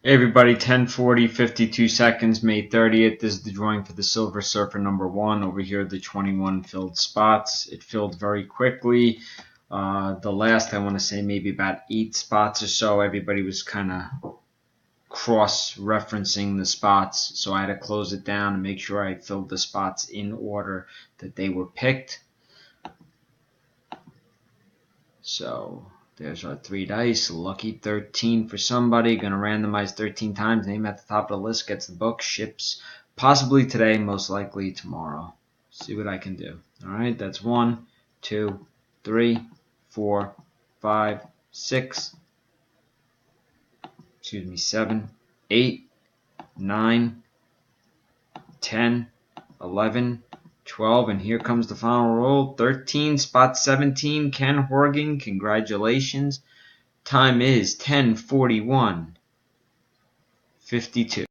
Hey everybody, 10:40, 52 seconds, May 30th. This is the drawing for the Silver Surfer number 1. Over here, the 21 filled spots. It filled very quickly. The last, I want to say, maybe about 8 spots or so, everybody was kind of cross-referencing the spots. So I had to close it down and make sure I filled the spots in order that they were picked. So there's our 3 dice. Lucky 13 for somebody. Going to randomize 13 times. Name at the top of the list gets the book. Ships possibly today, most likely tomorrow. See what I can do. Alright, that's 1, 2, 3, 4, 5, 6, 7, 8, 9, 10, 11, 12, and here comes the final roll. 13, spot 17, Ken Horgan. Congratulations. Time is 10:41:52.